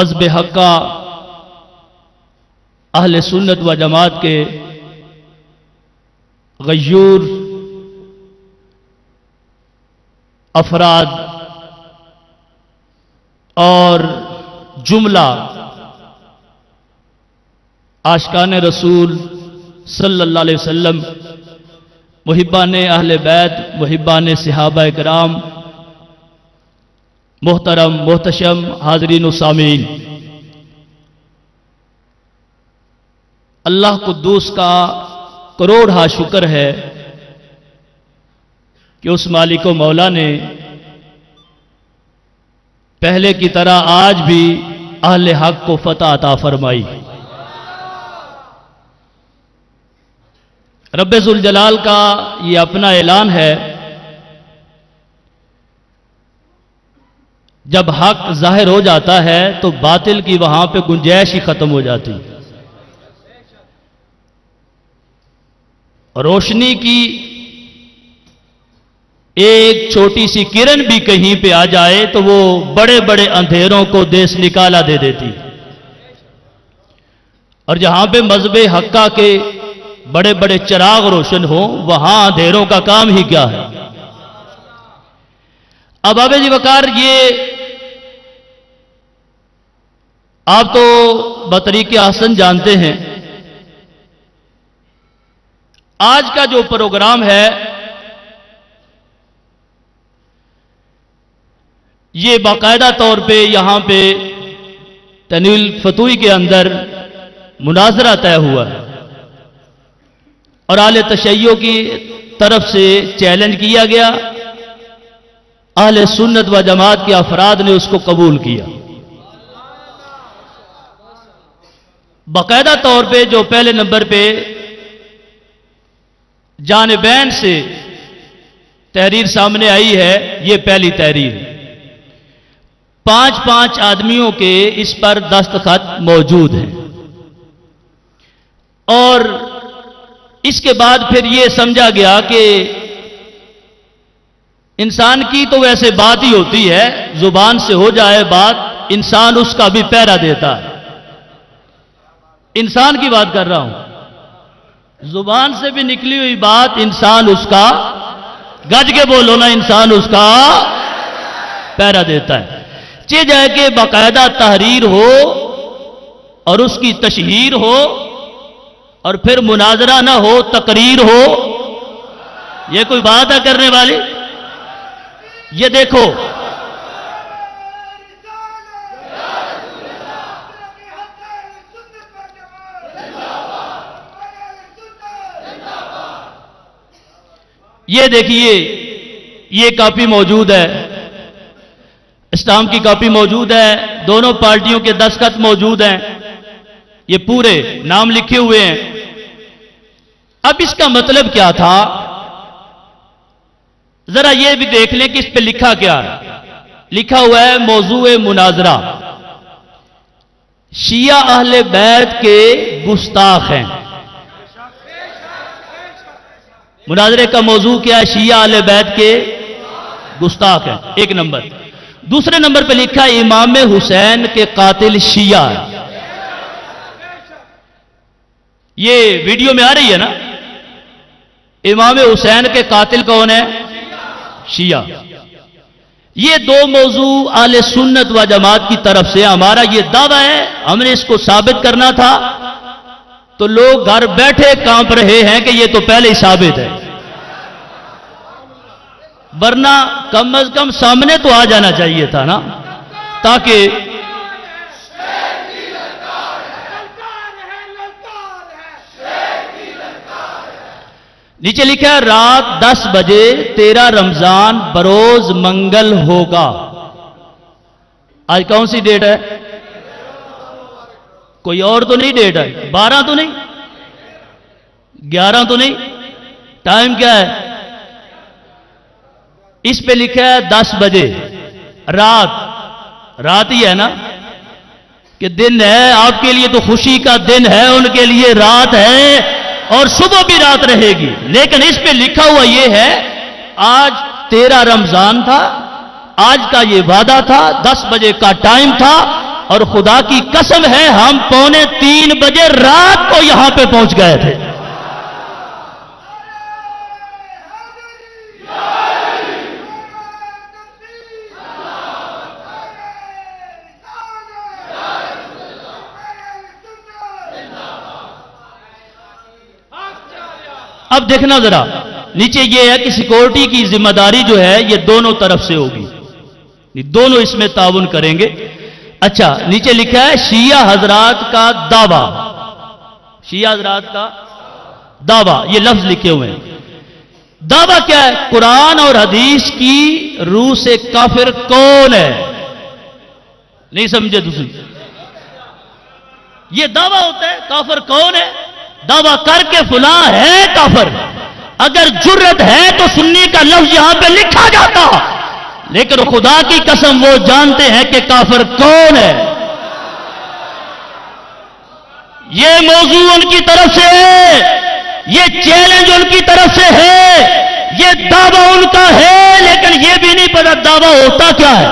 مذہب حق کا اہل سنت و جماعت کے غیور افراد اور جملہ عاشقان رسول صلی اللہ علیہ وسلم، محبان اہل بیت، محبان صحابہ کرام، محترم محتشم حاضرین و سامعین، اللہ قدوس کا کروڑ شکر ہے کہ اس مالک و مولا نے پہلے کی طرح آج بھی اہل حق کو فتح عطا فرمائی۔ رب ذوالجلال کا یہ اپنا اعلان ہے، جب حق ظاہر ہو جاتا ہے تو باطل کی وہاں پہ گنجائش ہی ختم ہو جاتی۔ روشنی کی ایک چھوٹی سی کرن بھی کہیں پہ آ جائے تو وہ بڑے بڑے اندھیروں کو دیس نکالا دے دیتی، اور جہاں پہ مذہب حقہ کے بڑے بڑے چراغ روشن ہوں وہاں اندھیروں کا کام ہی کیا ہے۔ اب آبے جی وقار، یہ آپ تو بطریق احسن جانتے ہیں، آج کا جو پروگرام ہے یہ باقاعدہ طور پہ یہاں پہ تنویل فتوی کے اندر مناظرہ طے ہوا ہے، اور اہل تشیع کی طرف سے چیلنج کیا گیا، اہل سنت و جماعت کے افراد نے اس کو قبول کیا۔ باقاعدہ طور پہ جو پہلے نمبر پہ جانبین سے تحریر سامنے آئی ہے، یہ پہلی تحریر، 5 آدمیوں کے اس پر دستخط موجود ہیں، اور اس کے بعد پھر یہ سمجھا گیا کہ انسان کی تو ویسے بات ہی ہوتی ہے، زبان سے ہو جائے بات انسان اس کا بھی پہرا دیتا ہے۔ انسان کی بات کر رہا ہوں، زبان سے بھی نکلی ہوئی بات انسان اس کا، گج کے بولو نا، انسان اس کا پہرا دیتا ہے۔ چاہے جائے کہ باقاعدہ تحریر ہو اور اس کی تشہیر ہو، اور پھر مناظرہ نہ ہو، تقریر ہو، یہ کوئی بات ہے کرنے والی؟ یہ دیکھو، یہ دیکھیے، یہ کاپی موجود ہے، اسلام کی کاپی موجود ہے، دونوں پارٹیوں کے دستخط موجود ہیں، یہ پورے نام لکھے ہوئے ہیں۔ اب اس کا مطلب کیا تھا، ذرا یہ بھی دیکھ لیں کہ اس پہ لکھا کیا ہے۔ لکھا ہوا ہے موضوع مناظرہ، شیعہ اہل بیت کے گستاخ ہیں۔ مناظرے کا موضوع کیا ہے؟ شیعہ اہل بیت کے گستاخ ہیں، ایک نمبر۔ دوسرے نمبر پہ لکھا ہے امام حسین کے قاتل شیعہ ہے۔ یہ ویڈیو میں آ رہی ہے نا، امام حسین کے قاتل کون ہے؟ شیعہ۔ یہ دو موضوع اہل سنت و جماعت کی طرف سے ہمارا یہ دعویٰ ہے، ہم نے اس کو ثابت کرنا تھا، تو لوگ گھر بیٹھے کانپ رہے ہیں کہ یہ تو پہلے ہی ثابت ہے، ورنہ کم از کم سامنے تو آ جانا چاہیے تھا نا، تاکہ نیچے لکھا ہے رات 10 بجے 13 رمضان بروز منگل ہوگا۔ آج کون سی ڈیٹ ہے؟ کوئی اور تو نہیں ڈیٹ ہے، 12 تو نہیں، 11 تو نہیں، ٹائم کیا ہے؟ اس پہ لکھا ہے 10 بجے، رات ہی ہے نا، کہ دن ہے، آپ کے لیے تو خوشی کا دن ہے، ان کے لیے رات ہے، اور صبح بھی رات رہے گی، لیکن اس پہ لکھا ہوا یہ ہے آج 13 رمضان تھا، آج کا یہ وعدہ تھا، 10 بجے کا ٹائم تھا، اور خدا کی قسم ہے ہم 2:45 بجے رات کو یہاں پہ پہنچ گئے تھے. اب دیکھنا ذرا نیچے یہ ہے کہ سیکورٹی کی ذمہ داری جو ہے یہ دونوں طرف سے ہوگی، دونوں اس میں تعاون کریں گے. اچھا نیچے لکھا ہے شیعہ حضرات کا دعویٰ، شیعہ حضرات کا دعویٰ، یہ لفظ لکھے ہوئے ہیں. دعویٰ کیا ہے؟ قرآن اور حدیث کی روح سے کافر کون ہے؟ نہیں سمجھے دوسری؟ یہ دعویٰ ہوتا ہے کافر کون ہے، دعویٰ کر کے فلاں ہے کافر. اگر جرت ہے تو سنی کا لفظ یہاں پہ لکھا جاتا، لیکن خدا کی قسم وہ جانتے ہیں کہ کافر کون ہے. یہ موضوع ان کی طرف سے ہے، یہ چیلنج ان کی طرف سے ہے، یہ دعویٰ ان کا ہے، لیکن یہ بھی نہیں پتا دعویٰ ہوتا کیا ہے.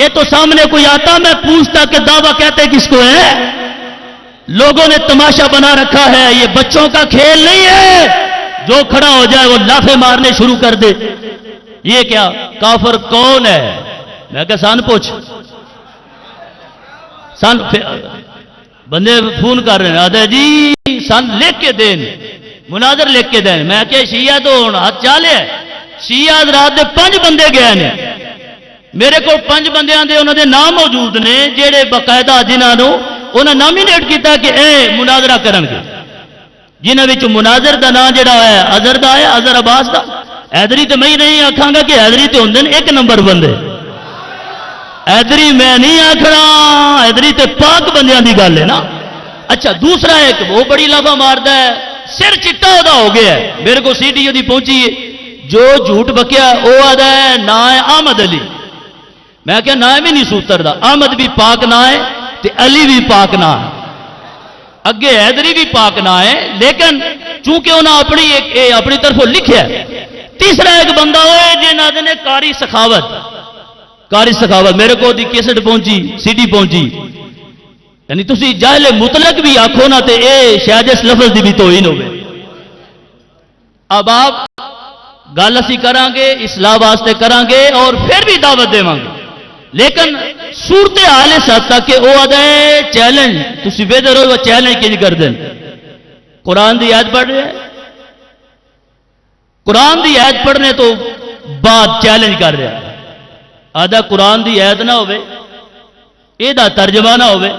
یہ تو سامنے کوئی آتا میں پوچھتا کہ دعویٰ کہتے کس کو ہے. لوگوں نے تماشا بنا رکھا ہے، یہ بچوں کا کھیل نہیں ہے جو کھڑا ہو جائے وہ لافے مارنے شروع کر دے. یہ کیا کافر کون ہے؟ میں کہ سان پوچھ، سان بندے فون کر رہے ہیں آدھے جی سان لکھ کے دین مناظر لکھ کے دین. میں کہ شیعہ تو ہاتھ چالے شیعہ حضرات دے 5 بندے گئے نے میرے کو 5 بندیاں دے انہوں دے نام موجود نے جہے باقاعدہ جنہوں انہیں نامینیٹ کیتا کہ اے مناظرہ کرن گے، جنہوں نے مناظر دا نام جڑا ہے اظہر دا ہے، اظہر عباس دا. حیدری تو میں نہیں آکھاں گا کہ حیدری تو ہوندے نے 1 نمبر بندے، حیدری میں نہیں آکھنا، حیدری تے پاک بندیاں دی گل ہے نا. اچھا دوسرا ایک وہ بڑی لافا ماردا ہے، سر چٹا ہودا ہو گیا ہے، میرے کو سی ڈی او دی پہنچی ہے، جو جھوٹ بکیا وہ آدا ہے نا ہے احمد علی. میں کہا نا بھی نہیں سوتر دا، احمد بھی پاک نا ہے تے علی بھی پاک نا ہے، اگے حیدری بھی پاک نہ ہے، لیکن چونکہ انہوں نے اپنی طرف لکھیا ہے. تیسرا ایک بندہ ہوئے جنہاں نے کاری سخاوت، کاری سخاوت میرے کو دی کیسٹ پہنچی، سی ڈی پہنچی. یعنی تسی جاہل مطلق بھی آکھو نا تے اے شاید اس لفظ دی بھی توہین ہوگی. اب آپ گل اسی کران گے اصلاح واسطے کران گے اور پھر بھی دعوت دے گے، لیکن صورتحال اس حد تک کہ وہ آدھا ہے چیلنج تسی بہتر ہو چیلنج کنج کر دیں. قرآن دی آیت پڑھ رہے ہیں، قرآن دی آیت پڑھنے تو بعد چیلنج کر رہا ہے. آدھا قرآن دی آیت نہ ہوئے، یہ دا ترجمہ نہ ہوئے،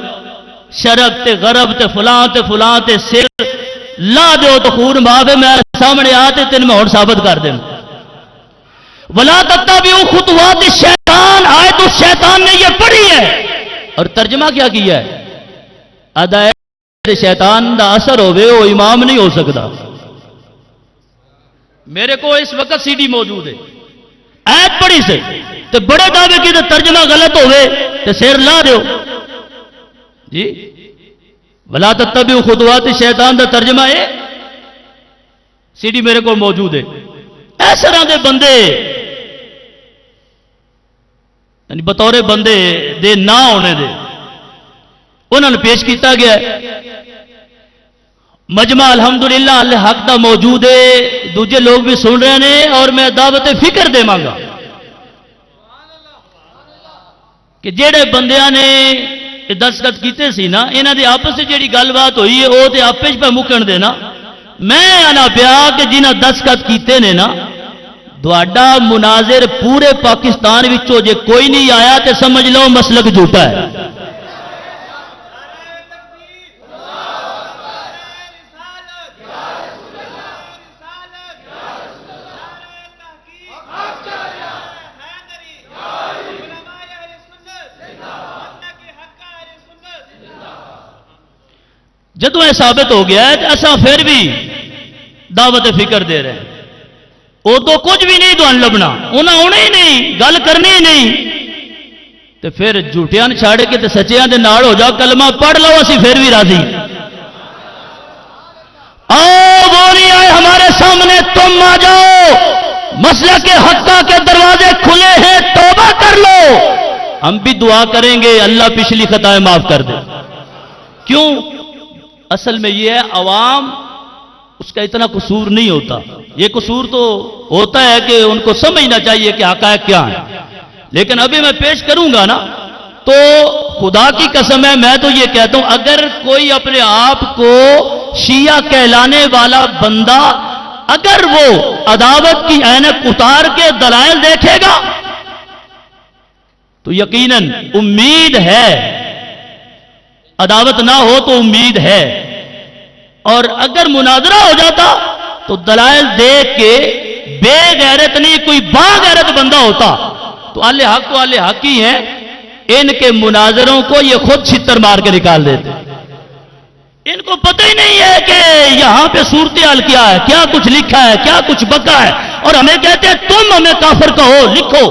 شرب تے غرب تے فلاں تے سر لا دیو تو خون معافے میں سامنے آتے تین میں اور ثابت کر دیں. وَلَا تَتَّبِعُوا خُطُوَاتِ الشَّيْطَانِ، آیت اس شیطان نے یہ پڑھی ہے اور ترجمہ کیا کیا ہے؟ آدھا ہے شیطان دا اثر ہوئے وہ امام نہیں ہو سکتا. میرے کو اس وقت سی ڈی موجود ہے، آیت پڑھی سے تو بڑے دعوے کی تو ترجمہ غلط ہوئے تو سیر لا دیو جی. وَلَا تَتَّبِعُوا خُطُوَاتِ الشَّيْطَانِ دا ترجمہ ہے، سی ڈی میرے کو موجود ہے. اس طرح دے بندے یعنی بطور بندے دے نہ ہونے دے انہوں نے پیش کیتا گیا ہے. مجمع الحمدللہ اللہ حق دا موجود ہے، دوجے لوگ بھی سن رہے ہیں اور میں دعوت فکر دے مانگا کہ جڑے بندیاں نے دستخط کیتے سی نا انہاں دی آپس سے جڑی گل بات ہوئی ہے وہ تے آپس پہ مکن دے نا. میں آنا پیا کہ جنہاں دستخط کیتے نے نا دوڑا مناظر پورے پاکستان وچوں جے کوئی نہیں آیا تے سمجھ لو مسلک جھوٹا ہے. جدو یہ ثابت ہو گیا ہے اصا پھر بھی دعوت فکر دے رہے ہیں. وہ تو کچھ بھی نہیں تو لبنا انہیں آنا ہی نہیں گل کرنی ہی نہیں تو پھر جھوٹیاں چھاڑ کے تو سچیاں دے نال ہو جاؤ کلمہ پڑھ لو اسی پھر بھی راضی. آؤ وہ نہیں آئے ہمارے سامنے تم آ جاؤ، مسلک کے حقہ کے دروازے کھلے ہیں، توبہ کر لو. ہم بھی دعا کریں گے اللہ پچھلی خطائیں معاف کر دے. کیوں؟ اصل میں یہ ہے عوام اس کا اتنا قصور نہیں ہوتا. یہ قصور تو ہوتا ہے کہ ان کو سمجھنا چاہیے کہ حقائق کیا ہیں. لیکن ابھی میں پیش کروں گا نا تو خدا کی قسم ہے میں تو یہ کہتا ہوں اگر کوئی اپنے آپ کو شیعہ کہلانے والا بندہ اگر وہ عداوت کی عینک اتار کے دلائل دیکھے گا تو یقیناً امید ہے. عداوت نہ ہو تو امید ہے. اور اگر مناظرہ ہو جاتا تو دلائل دیکھ کے بے غیرت نہیں کوئی با غیرت بندہ ہوتا تو اہل حق تو اہل حق ہی ہیں. ان کے مناظروں کو یہ خود چھتر مار کے نکال دیتے. ان کو پتہ ہی نہیں ہے کہ یہاں پہ صورتحال کیا ہے, کیا کچھ لکھا ہے, کیا کچھ بکا ہے, اور ہمیں کہتے ہیں تم ہمیں کافر کہو لکھو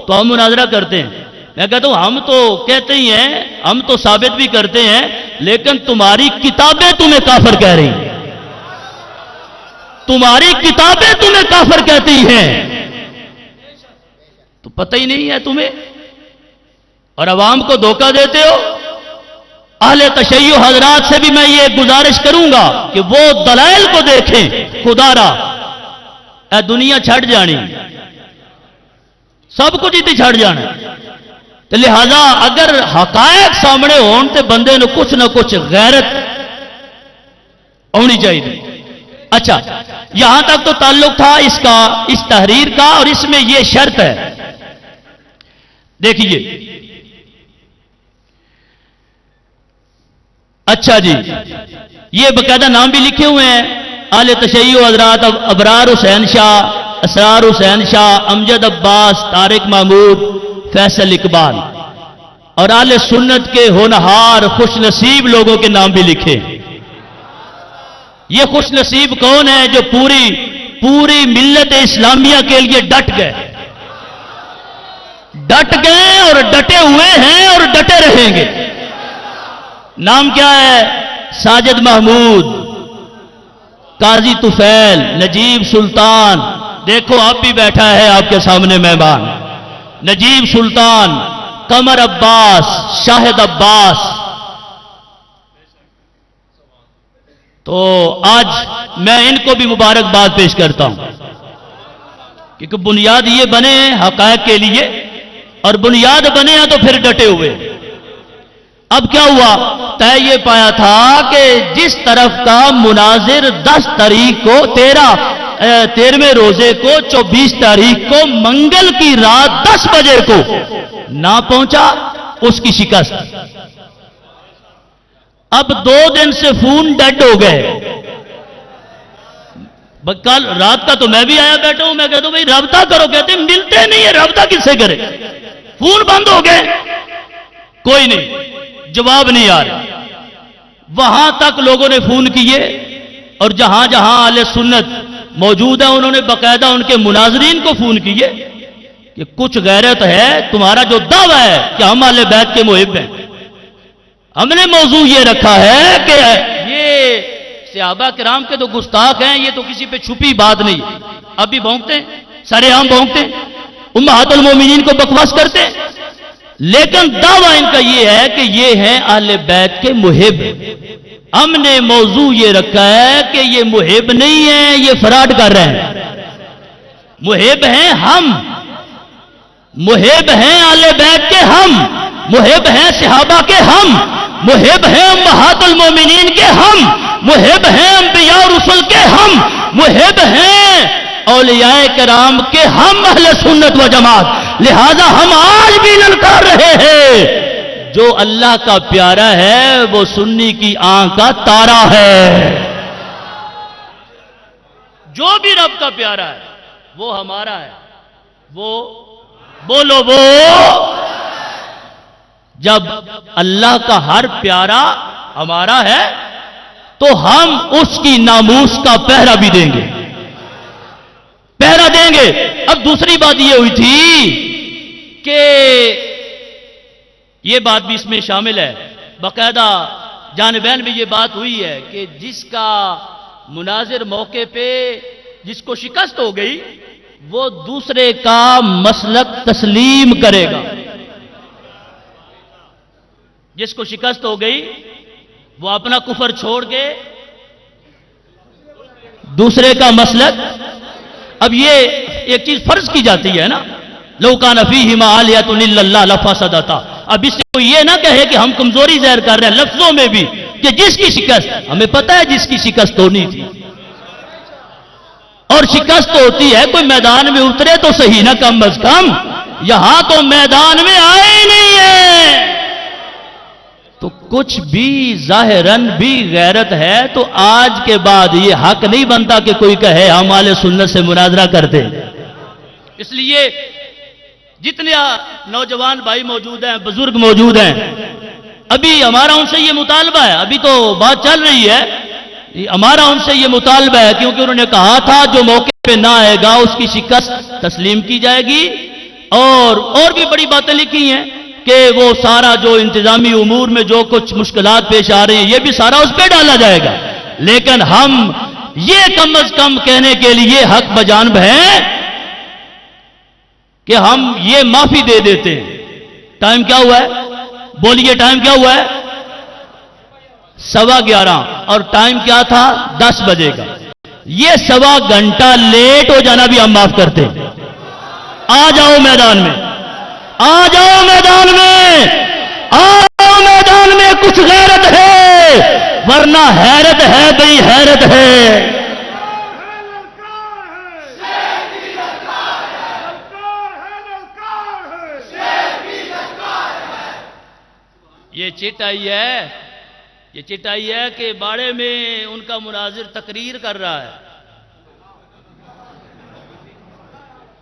تو ہم مناظرہ کرتے ہیں. میں کہتا ہوں ہم تو کہتے ہی ہیں, ہم تو ثابت بھی کرتے ہیں, لیکن تمہاری کتابیں تمہیں کافر کہہ رہی ہیں. تمہاری کتابیں تمہیں کافر کہتی ہیں تو پتہ ہی نہیں ہے تمہیں, اور عوام کو دھوکہ دیتے ہو. اہل تشیع حضرات سے بھی میں یہ گزارش کروں گا کہ وہ دلائل کو دیکھیں. خدا را اے دنیا چھڑ جانی, سب کچھ ہی چھڑ جانا. تو لہذا اگر حقائق سامنے ہون تو بندے نے کچھ نہ کچھ غیرت ہونی چاہیے. اچھا, یہاں تک تو تعلق تھا اس کا, اس تحریر کا, اور اس میں یہ شرط ہے دیکھیے. اچھا جی, یہ باقاعدہ نام بھی لکھے ہوئے ہیں اہل تشیع حضرات ابرار حسین شاہ, اسرار حسین شاہ, امجد عباس, طارق محمود, فیصل اقبال, اور اہل سنت کے ہونہار خوش نصیب لوگوں کے نام بھی لکھے. یہ خوش نصیب کون ہے جو پوری ملت اسلامیہ کے لیے ڈٹ گئے اور ڈٹے ہوئے ہیں اور ڈٹے رہیں گے. نام کیا ہے؟ ساجد محمود, قاضی طفیل, نجیب سلطان, دیکھو آپ بھی بیٹھا ہے آپ کے سامنے مہمان, نجیب سلطان, قمر عباس, شاہد عباس. تو آج میں ان کو بھی مبارکباد پیش کرتا ہوں کیونکہ بنیاد یہ بنے حقائق کے لیے, اور بنیاد بنے ہیں تو پھر ڈٹے ہوئے. اب کیا ہوا؟ طے یہ پایا تھا کہ جس طرف کا مناظر 10 تاریخ کو 13ویں روزے کو 24 تاریخ کو منگل کی رات 10 بجے کو نہ پہنچا اس کی شکست. اب 2 دن سے فون ڈیڈ ہو گئے. کل رات کا تو میں بھی آیا بیٹھا ہوں, میں کہتا ہوں بھائی رابطہ کرو, کہتے ہیں ملتے نہیں ہے, رابطہ کس سے کرے, فون بند ہو گئے, کوئی نہیں, جواب نہیں آ رہا. وہاں تک لوگوں نے فون کیے, اور جہاں جہاں اہل سنت موجود ہیں انہوں نے باقاعدہ ان کے مناظرین کو فون کیے کہ کچھ غیرت ہے, تمہارا جو دعویٰ ہے کہ ہم اہل بیت کے محب ہیں, ہم نے موضوع یہ رکھا ہے کہ یہ صحابہ کرام کے تو گستاخ ہیں, یہ تو کسی پہ چھپی بات نہیں. اب بھی بھونکتے ہیں, سارے عام بھونکتے ہیں, امہات المومنین کو بکواس کرتے ہیں, لیکن دعویٰ ان کا یہ ہے کہ یہ ہیں اہل بیت کے محب. ہم نے موضوع یہ رکھا ہے کہ یہ محب نہیں ہیں, یہ فراڈ کر رہے ہیں. محب ہیں ہم, محب ہیں اہل بیت کے ہم, محب ہیں صحابہ کے ہم, محب ہیں امہات المومنین کے ہم, محب ہیں انبیاء و رسل کے ہم, محب ہیں اولیاء کرام کے ہم اہل سنت و جماعت. لہذا ہم آج بھی للکار رہے ہیں جو اللہ کا پیارا ہے وہ سنی کی آنکھ کا تارا ہے. جو بھی رب کا پیارا ہے وہ ہمارا ہے. وہ بولو وہ, جب اللہ کا ہر پیارا ہمارا ہے تو ہم اس کی ناموس کا پہرا بھی دیں گے, پہرا دیں گے. اب دوسری بات یہ ہوئی تھی کہ یہ بات بھی اس میں شامل ہے, باقاعدہ جانبین میں یہ بات ہوئی ہے کہ جس کا مناظر موقع پہ جس کو شکست ہو گئی وہ دوسرے کا مسلک تسلیم کرے گا. جس کو شکست ہو گئی وہ اپنا کفر چھوڑ کے دوسرے کا مسلک. اب یہ ایک چیز فرض کی جاتی ہے نا، لو کان فیہما آلیۃ الا اللہ لفسدتا. اب اس سے کوئی یہ نہ کہے کہ ہم کمزوری ظاہر کر رہے ہیں لفظوں میں بھی، کہ جس کی شکست، ہمیں پتہ ہے جس کی شکست ہونی تھی، اور شکست ہوتی ہے کوئی میدان میں اترے تو صحیح نا، کم از کم یہاں تو میدان میں آئے ہی نہیں ہے، تو کچھ بھی ظاہراً بھی غیرت ہے. تو آج کے بعد یہ حق نہیں بنتا کہ کوئی کہے ہم اہل سنت سے مناظرہ کرتے. اس لیے جتنے نوجوان بھائی موجود ہیں، بزرگ موجود ہیں، ابھی ہمارا ان سے یہ مطالبہ ہے، ابھی تو بات چل رہی ہے، ہمارا ان سے یہ مطالبہ ہے، کیونکہ انہوں نے کہا تھا جو موقع پہ نہ آئے گا اس کی شکست تسلیم کی جائے گی. اور بھی بڑی باتیں لکھی ہیں کہ وہ سارا جو انتظامی امور میں جو کچھ مشکلات پیش آ رہی ہیں یہ بھی سارا اس پہ ڈالا جائے گا. لیکن ہم یہ کم از کم کہنے کے لیے حق بجانب ہیں کہ ہم یہ معافی دے دیتے ہیں. ٹائم کیا ہوا ہے؟ بولیے ٹائم کیا ہوا ہے؟ 11:15 اور ٹائم کیا تھا 10 بجے کا. یہ 1.25 گھنٹہ لیٹ ہو جانا بھی ہم معاف کرتے ہیں. آ جاؤ میدان میں، آ جاؤ میدان میں، آ جاؤ میدان میں. کچھ غیرت ہے، ورنہ حیرت ہے بھئی، حیرت ہے. یہ چٹ آئی ہے، یہ چٹ آئی ہے کہ باڑے میں ان کا مناظر تقریر کر رہا ہے.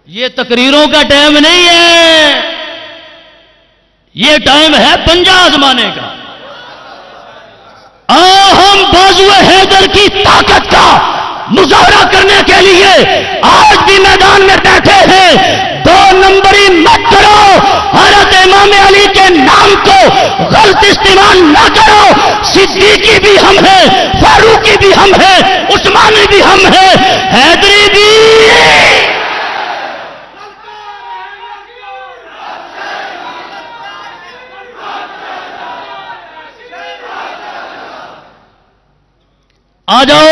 یہ تقریروں کا ٹائم نہیں ہے، یہ ٹائم ہے پنجہ آزمانے کا. ہم بازو حیدر کی طاقت کا مظاہرہ کرنے کے لیے آج بھی میدان میں بیٹھے ہیں. 2 نمبری مت کرو، حضرت امام علی کے نام کو غلط استعمال نہ کرو. صدیقی بھی ہم ہیں، فاروقی بھی ہم ہیں، عثمانی بھی ہم ہیں، حیدری بھی. آ جاؤ،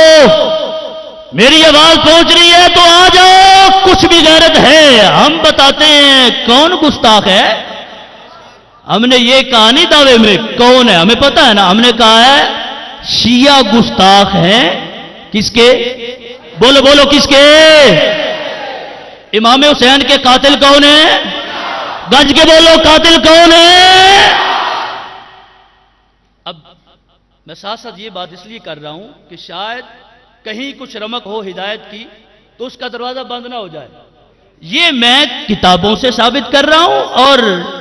میری آواز پہنچ رہی ہے تو آ جاؤ. کچھ بھی غیرت ہے. ہم بتاتے ہیں کون گستاخ ہے. ہم نے یہ کہا نہیں دعوے میں کون ہے، ہمیں پتہ ہے نا. ہم نے کہا ہے شیعہ گستاخ ہیں. کس کے؟ بولو بولو کس کے؟ امام حسین کے قاتل کون ہیں؟ گج کے بولو قاتل کون ہے؟ اب میں ساتھ ساتھ یہ بات اس لیے کر رہا ہوں کہ شاید کہیں کچھ رمق ہو ہدایت کی تو اس کا دروازہ بند نہ ہو جائے. یہ میں کتابوں سے ثابت کر رہا ہوں، اور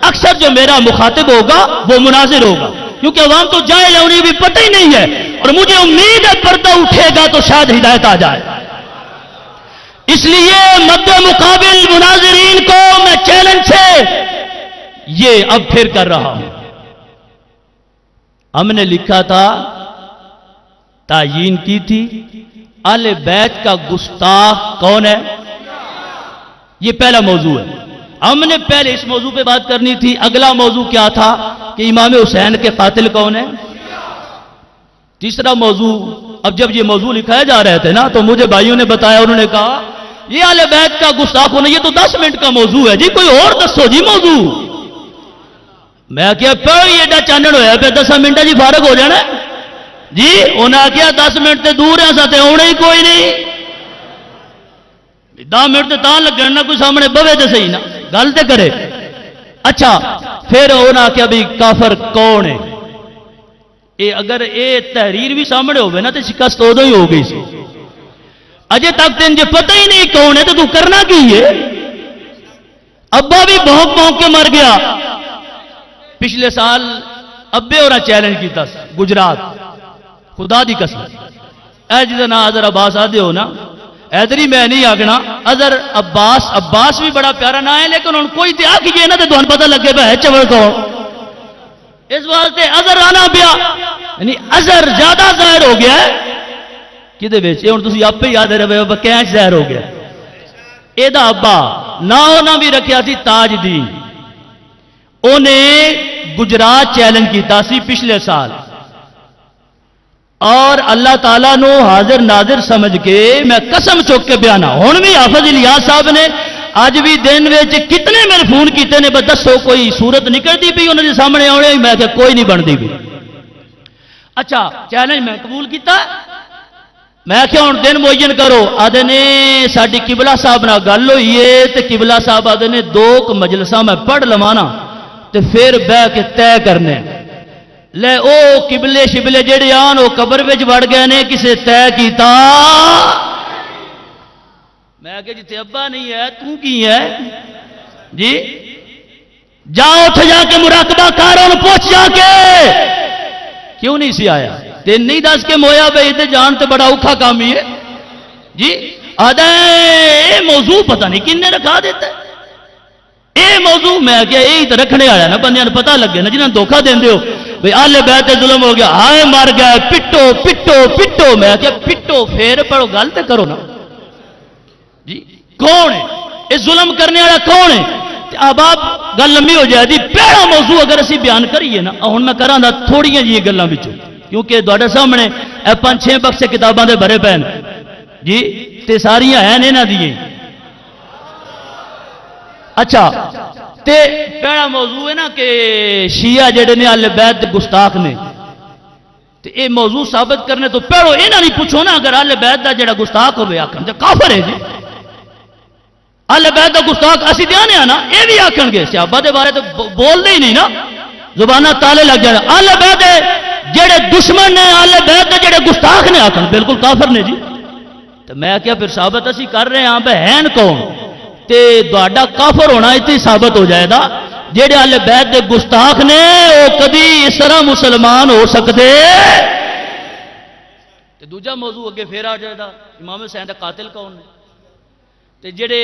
اکثر جو میرا مخاطب ہوگا وہ مناظر ہوگا، کیونکہ عوام تو جاہل ہے، انہیں بھی پتہ ہی نہیں ہے. اور مجھے امید ہے پردہ اٹھے گا تو شاید ہدایت آ جائے. اس لیے مد مقابل مناظرین کو میں چیلنج سے یہ اب پھر کر رہا ہوں. ہم نے لکھا تھا، تعیین کی تھی، اہل بیت کا گستاخ کون ہے. یہ پہلا موضوع ہے. ہم نے پہلے اس موضوع پہ بات کرنی تھی. اگلا موضوع کیا تھا کہ امام حسین کے قاتل کون ہے. تیسرا موضوع، اب جب یہ موضوع لکھائے جا رہے تھے نا تو مجھے بھائیوں نے بتایا، انہوں نے کہا یہ اہل بیت کا گستاخ ہونا یہ تو 10 منٹ کا موضوع ہے جی، کوئی اور دسو جی موضوع. میں کیا پڑھ یہ چانن ہویا پہ 10 منٹ جی فارغ ہو جانا جی. انہیں کیا 10 منٹ تے دور ہے ساتے ہونے ہی کوئی نہیں. 10 منٹ تے تاں لگن نہ کوئی سامنے بوے تے صحیح نا گل تے کرے. اچھا پھر انہیں کیا بھی کافر کون ہے. اگر اے تحریر بھی سامنے ہوئے نا تو شکست ادو ہی ہو گئی سی. اجے تک تین جو پتہ ہی نہیں کون ہے تو کرنا کی ہے. ابا بھی بھونک بھونک کے مر گیا. پچھلے سال ابے اور چیلنج کیتا گجرات، خدا دی قسم اے جدا نا اظہر عباس آدھے ہو نا، ایدری میں نہیں آگنا اظہر عباس. عباس بھی بڑا پیارا نہ ہے لیکن ان کوئی تے آکھیے نا تے تمہیں پتہ لگے پہ ہے چوڑ کو. اس واسطے اظہر آنا پیا، یعنی اظہر زیادہ ظاہر ہو گیا ہے. کدے وچ یہ ہن تسی آپے یاد رہے ابا کینچ ظاہر ہو گیا. ایدا ابا نہ بھی رکھیا سی تاج الدین. انہیں گجرات چیلنج کیتا سی پچھلے سال، اور اللہ تعالیٰ نو حاضر ناظر سمجھ کے میں قسم چک کے بیانا ہوں بھی حافظ الیاس صاحب نے اج بھی دن وچ کتنے میرے فون کیتے نے بس دسو کوئی صورت نکلتی پئی انہوں نے سامنے آنے، میں کہ کوئی نہیں بنتی پئی۔ اچھا چیلنج میں قبول کیتا، میں کہ ہوں دن معین کرو، آدھے نے ساڈی قبلہ صاحب نال گل ہوئی ہے تے قبلہ صاحب آدھے نے 2 مجلساں میں پڑھ لوانا تے پھر بہ کے طے کرنے لے او قبلے شبلے جڑے آن وہ قبر وچ وڑ گئے نے کسے طے کیتا؟ میں کہ جتے ابا نہیں ہے تو کی ہے جی؟ جا اٹھ جا کے مراقبہ کر اور پوچھ جا کے کیوں نہیں سی آیا؟ تین نہیں دس کے مویا بھائی تے جان تے بڑا اوکھا کام ہی ہے جی؟ آدھا اے موضوع پتہ نہیں کن نے رکھا دیتا ہے اے موضوع، میں کیا یہی تو رکھنے آیا نا بندیاں نے پتہ لگے نا جنہاں دھوکہ دین دیو بھئی اہل بیت ظلم ہو گیا، ہائے مر گئے، پٹو پٹو پٹو، میں کیا پٹو پھر پڑھو گل تے کرو نا جی؟ کون ہے یہ ظلم کرنے والا کون ہے؟ اب آپ گل لمبی ہو جائے گی، پہلا موضوع اگر اسی بیان کریے نا ہوں میں کراں دا تھوڑیاں جی گلاں وچوں کیونکہ تواڈے سامنے اے 5-6 بکسے کتاباں دے بھرے پے جی تے ساریاں ہیں انہاں دیاں۔ اچھا تے پہلا موضوع ہے نا کہ شیعہ جڑے نے اہل بیت گستاخ نے، تے اے موضوع ثابت کرنے تو پہلو انہاں نہیں پوچھو نا اگر اہل بیت دا جڑا گستاخ ہوے آکھن تے کافر ہے جی، اہل بیت دا گستاخ اسی دیانے نا اے بھی آکھن گے صحابہ دے بارے تو بول دے ہی نہیں نا، زباناں تالے لگ جانے، اہل بیت جڑے دشمن نے اہل بیت دے جڑے گستاخ نے آکھن بالکل کافر نے جی۔ تو میں کیا پھر ثابت اسی کر رہے ہاں بے ہیں کون تے تہاڈا کافر ہونا اتنی ثابت ہو جائے گا، جڑے اہل بیت دے گستاخ نے وہ کبھی اس طرح مسلمان ہو سکتے۔ تے دوجا موضوع اگے پھر آ جائے گا امام حسین دا قاتل کون نے، تے جڑے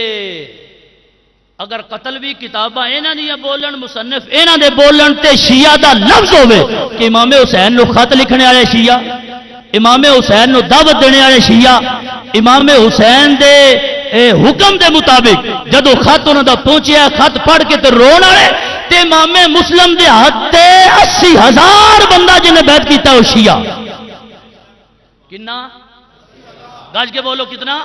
اگر قتل بھی کتاباں انہاں دی بولن مصنف انہاں دے بولن تے شیعہ دا لفظ ہوے کہ امام حسین نو خط لکھنے والے شیعہ، امام حسین نو دعوت دینے والے شیعہ، امام حسین دے حکم دے مطابق جدو خط انہوں دا پہنچیا خط پڑھ کے تے رون والے تے امام مسلم دے ہاتھ تے 80,000 بندہ جنہیں بیعت کیتا وہ شیعہ کنا گاج کے بولو کتنا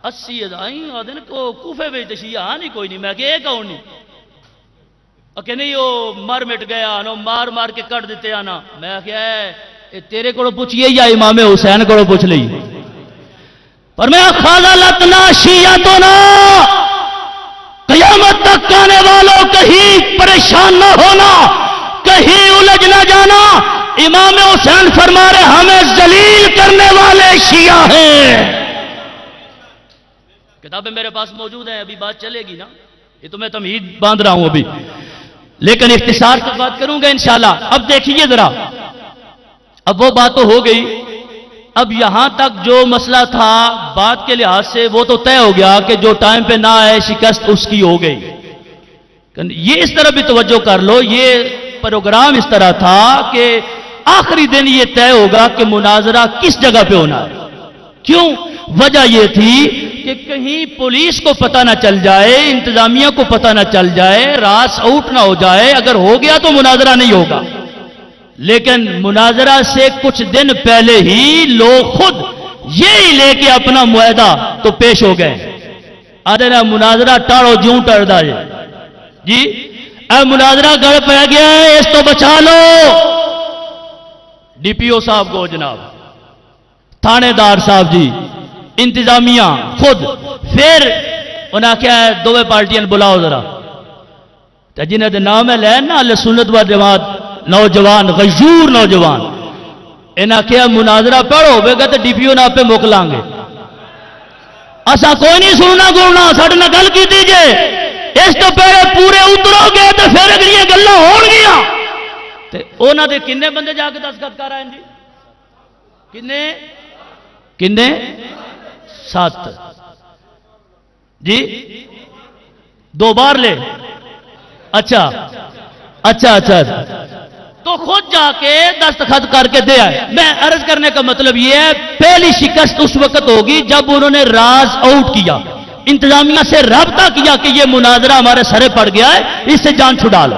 80,000 آدھے کو کوفے بیچتے شیعہ ہاں نہیں کوئی نہیں، میں کہ ایک کون نہیں کہ نہیں وہ مر مٹ گیا نو مار مار کے کٹ دیتے آنا، میں کہ تیرے کو پوچھئے یا امام حسین کو پوچھ لئی پر میں خاللتنا شیعتنا قیامت تک آنے والوں کہیں پریشان نہ ہونا، کہیں الجھ نہ جانا، امام حسین فرما رہے ہمیں ذلیل کرنے والے شیعہ ہیں۔ کتابیں میرے پاس موجود ہیں، ابھی بات چلے گی نا، یہ تو میں تمہید باندھ رہا ہوں ابھی، لیکن اختصار سے بات کروں گا انشاءاللہ۔ اب دیکھیے ذرا، اب وہ بات تو ہو گئی، اب یہاں تک جو مسئلہ تھا بات کے لحاظ سے وہ تو طے ہو گیا کہ جو ٹائم پہ نہ آئے شکست اس کی ہو گئی۔ یہ اس طرح بھی توجہ کر لو، یہ پروگرام اس طرح تھا کہ آخری دن یہ طے ہوگا کہ مناظرہ کس جگہ پہ ہونا ہے۔ کیوں؟ وجہ یہ تھی کہ کہیں پولیس کو پتہ نہ چل جائے، انتظامیہ کو پتہ نہ چل جائے، راس آؤٹ نہ ہو جائے، اگر ہو گیا تو مناظرہ نہیں ہوگا۔ لیکن مناظرہ سے کچھ دن پہلے ہی لوگ خود یہی لے کے اپنا معاہدہ تو پیش ہو گئے، آدھے نا مناظرہ ٹاڑو جوں ٹر دے جی، اے مناظرہ گڑ پہ گیا ہے اس تو بچا لو۔ ڈی پی او صاحب کو جناب، تھانے دار صاحب جی، انتظامیہ خود، پھر انہاں کیا ہے دوے پارٹیاں بلاؤ ذرا، جنہیں دے نام ہے لین نا اہل سنت و جماعت نوجوان غیور نوجوان، انہاں کیا مناظرہ پڑھو بے گا تو ڈی پی او نا پہ موکلیں گے، اسا کوئی نہیں سننا گولنا، ساڑھے نہ گل کی دیجئے، اس تو پہلے پورے اترو گے تو پھر اگلی گلہ ہون گیا۔ تے اونا دے کنے بندے جا کے دستخط کر رہے ہیں جی؟ کنے 7 جی، 2 بار لے، اچھا اچھا اچھا، تو خود جا کے دستخط کر کے دے آئے۔ میں عرض کرنے کا مطلب یہ ہے پہلی شکست اس وقت ہوگی جب انہوں نے راز آؤٹ کیا، انتظامیہ سے رابطہ کیا کہ یہ مناظرہ ہمارے سرے پڑ گیا ہے، اس سے جان چھڑا لو۔